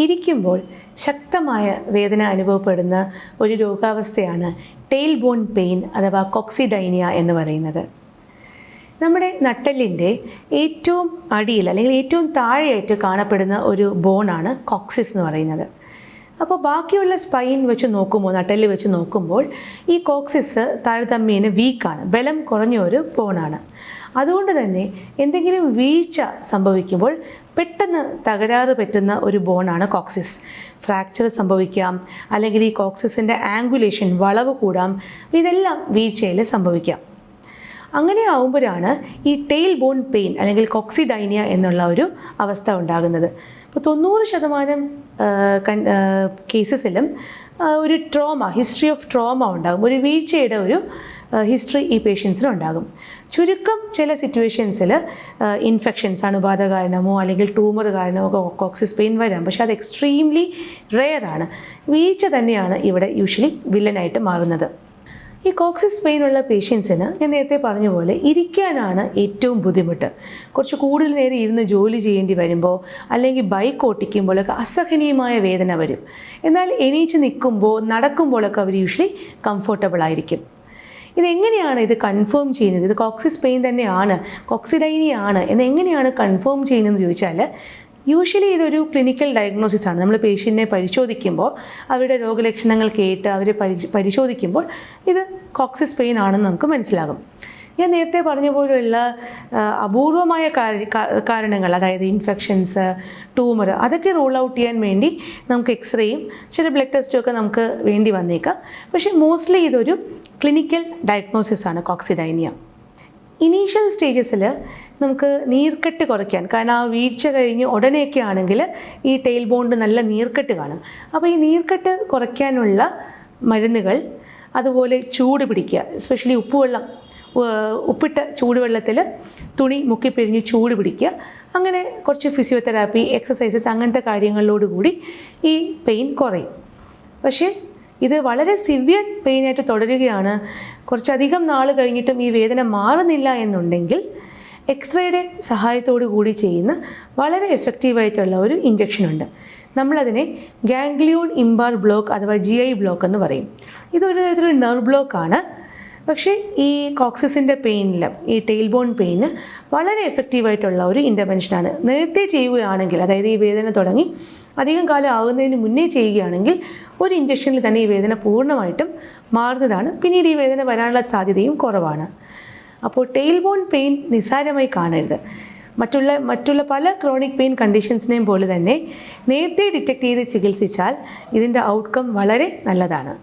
ഇരിക്കുമ്പോൾ ശക്തമായ വേദന അനുഭവപ്പെടുന്ന ഒരു രോഗാവസ്ഥയാണ് ടെയിൽ ബോൺ പെയിൻ അഥവാ കോക്സിഡൈനിയ എന്ന് പറയുന്നത്. നമ്മുടെ നട്ടെല്ലിൻ്റെ ഏറ്റവും അടിയിൽ അല്ലെങ്കിൽ ഏറ്റവും താഴെയായിട്ട് കാണപ്പെടുന്ന ഒരു ബോണാണ് കോക്സിസ് എന്ന് പറയുന്നത്. അപ്പോൾ ബാക്കിയുള്ള സ്പൈൻ വെച്ച് നോക്കുമ്പോൾ, നട്ടെല്ല് വെച്ച് നോക്കുമ്പോൾ ഈ കോക്സിസ് താരതമ്യേന വീക്കാണ്, ബലം കുറഞ്ഞ ഒരു ബോണാണ്. അതുകൊണ്ട് തന്നെ എന്തെങ്കിലും വീഴ്ച സംഭവിക്കുമ്പോൾ പെട്ടെന്ന് തകരാറ് പറ്റുന്ന ഒരു ബോണാണ് കോക്സിസ്. ഫ്രാക്ചർ സംഭവിക്കാം, അല്ലെങ്കിൽ ഈ കോക്സിസിൻ്റെ ആംഗുലേഷൻ, വളവ് കൂടാം, ഇതെല്ലാം വീഴ്ചയിൽ സംഭവിക്കാം. അങ്ങനെ ആവുമ്പോഴാണ് ഈ ടെയിൽ ബോൺ പെയിൻ അല്ലെങ്കിൽ കോക്സിഡൈനിയ എന്നുള്ള ഒരു അവസ്ഥ ഉണ്ടാകുന്നത്. ഇപ്പോൾ 90% കേസസിലും ഒരു ഹിസ്റ്ററി ഓഫ് ട്രോമ ഉണ്ടാകും, ഒരു വീഴ്ചയുടെ ഒരു ഹിസ്റ്ററി ഈ പേഷ്യൻസിനുണ്ടാകും. ചുരുക്കം ചില സിറ്റുവേഷൻസിൽ ഇൻഫെക്ഷൻസ്, അണുബാധ കാരണമോ അല്ലെങ്കിൽ ട്യൂമർ കാരണമോ കോക്സിസ് പെയിൻ വരാം. പക്ഷേ അത് എക്സ്ട്രീംലി റെയർ ആണ്. വീഴ്ച തന്നെയാണ് ഇവിടെ യൂഷ്വലി വില്ലനായിട്ട് മാറുന്നത്. ഈ കോക്സിസ് പെയിൻ ഉള്ള പേഷ്യൻസിന് ഞാൻ നേരത്തെ പറഞ്ഞ പോലെ ഇരിക്കാനാണ് ഏറ്റവും ബുദ്ധിമുട്ട്. കുറച്ച് കൂടുതൽ നേരം ഇരുന്ന് ജോലി ചെയ്യേണ്ടി വരുമ്പോൾ അല്ലെങ്കിൽ ബൈക്ക് ഓട്ടിക്കുമ്പോഴൊക്കെ അസഹനീയമായ വേദന വരും. എന്നാൽ എണീച്ച് നിൽക്കുമ്പോൾ, നടക്കുമ്പോഴൊക്കെ അവർ യൂഷ്വലി കംഫർട്ടബിൾ ആയിരിക്കും. ഇതെങ്ങനെയാണ് ഇത് കൺഫേം ചെയ്യുന്നത്? ഇത് കോക്സിസ് പെയിൻ തന്നെയാണ്, കോക്സിഡൈനിയ ആണ് എന്നെങ്ങനെയാണ് കൺഫേം ചെയ്യുന്നതെന്ന് ചോദിച്ചാൽ, യൂഷ്വലി ഇതൊരു ക്ലിനിക്കൽ ഡയഗ്നോസിസ് ആണ്. നമ്മൾ പേഷ്യൻറ്റിനെ പരിശോധിക്കുമ്പോൾ, അവരുടെ രോഗലക്ഷണങ്ങൾ കേട്ട് അവരെ പരിശോധിക്കുമ്പോൾ ഇത് കോക്സിസ് പെയിൻ ആണെന്ന് നമുക്ക് മനസ്സിലാകും. ഞാൻ നേരത്തെ പറഞ്ഞ പോലെയുള്ള അപൂർവമായ കാരണങ്ങൾ, അതായത് ഇൻഫെക്ഷൻസ്, ട്യൂമർ, അതൊക്കെ റൂൾ ഔട്ട് ചെയ്യാൻ വേണ്ടി നമുക്ക് എക്സ്റേയും ചില ബ്ലഡ് ടെസ്റ്റും ഒക്കെ നമുക്ക് വേണ്ടി വന്നേക്കാം. പക്ഷേ മോസ്റ്റ്ലി ഇതൊരു ക്ലിനിക്കൽ ഡയഗ്നോസിസ് ആണ് കോക്സിഡൈനിയ. ഇനീഷ്യൽ സ്റ്റേജസിൽ നമുക്ക് നീർക്കെട്ട് കുറയ്ക്കാൻ, കാരണം ആ വീഴ്ച കഴിഞ്ഞ് ഉടനെയൊക്കെ ആണെങ്കിൽ ഈ ടെയിൽ ബോണിൽ നല്ല നീർക്കെട്ട് കാണും. അപ്പോൾ ഈ നീർക്കെട്ട് കുറയ്ക്കാനുള്ള മരുന്നുകൾ, അതുപോലെ ചൂട് പിടിക്കുക, എസ്പെഷ്യലി ഉപ്പിട്ട ചൂടുവെള്ളത്തിൽ തുണി മുക്കിപ്പിഴിഞ്ഞ് ചൂട് പിടിക്കുക, അങ്ങനെ കുറച്ച് ഫിസിയോതെറാപ്പി, എക്സസൈസസ്, അങ്ങനത്തെ കാര്യങ്ങളിലോടുകൂടി ഈ പെയിൻ കുറയും. പക്ഷേ ഇത് വളരെ സിവിയർ പെയിനായിട്ട് തുടരുകയാണ്, കുറച്ചധികം നാൾ കഴിഞ്ഞിട്ടും ഈ വേദന മാറുന്നില്ല എന്നുണ്ടെങ്കിൽ എക്സ്റേയുടെ സഹായത്തോടു കൂടി ചെയ്യുന്ന വളരെ എഫക്റ്റീവായിട്ടുള്ള ഒരു ഇഞ്ചക്ഷനുണ്ട്. നമ്മളതിനെ ഗാംഗ്ലിയോൺ ഇംബാർ ബ്ലോക്ക് അഥവാ GI ബ്ലോക്ക് എന്ന് പറയും. ഇതൊരു തരത്തിലൊരു നെർവ് ബ്ലോക്കാണ്. പക്ഷേ ഈ കോക്സിസിൻ്റെ പെയിനിൽ, ഈ ടെയിൽ ബോൺ പെയിന് വളരെ എഫക്റ്റീവായിട്ടുള്ള ഒരു ഇൻ്റർവെൻഷനാണ്. നേരത്തെ ചെയ്യുകയാണെങ്കിൽ, അതായത് ഈ വേദന തുടങ്ങി അധികം കാലം ആകുന്നതിന് മുന്നേ ചെയ്യുകയാണെങ്കിൽ ഒരു ഇഞ്ചക്ഷനിൽ തന്നെ ഈ വേദന പൂർണ്ണമായിട്ടും മാറുന്നതാണ്. പിന്നീട് ഈ വേദന വരാനുള്ള സാധ്യതയും കുറവാണ്. അപ്പോൾ ടെയിൽ ബോൺ പെയിൻ നിസ്സാരമായി കാണരുത്. മറ്റുള്ള പല ക്രോണിക് പെയിൻ കണ്ടീഷൻസിനെയും പോലെ തന്നെ നേരത്തെ ഡിറ്റക്ട് ചെയ്ത് ചികിത്സിച്ചാൽ ഇതിൻ്റെ ഔട്ട്കം വളരെ നല്ലതാണ്.